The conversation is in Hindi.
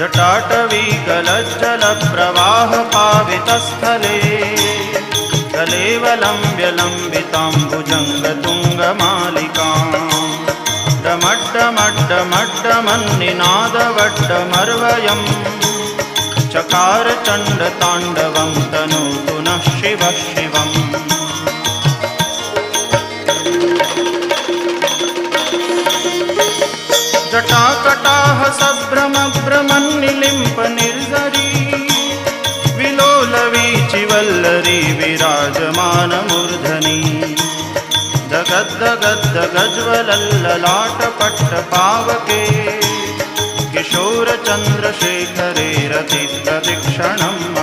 जटाटवीगलज्जलप्रवाहपावितस्थले कलेवलम्ब्य लम्बिताम्बुजङ्गतुङ्गमालिकाम् डमड्डमड्डमड्डमन्निनादवड्डमर्वयम् चकार चण्डताण्डवं तनोतु नः शिवः शिवम्। जटाकटाह सभ्रमभ्रमन्निलिम्प निर्झरी विलोलवीचिवल्लरी विराजमानमूर्धनि दगद्दगद्दगज्ज्वलल्ललाटपट्टपावके किशोरचन्द्रशेखरे रतिप्रदक्षिणम्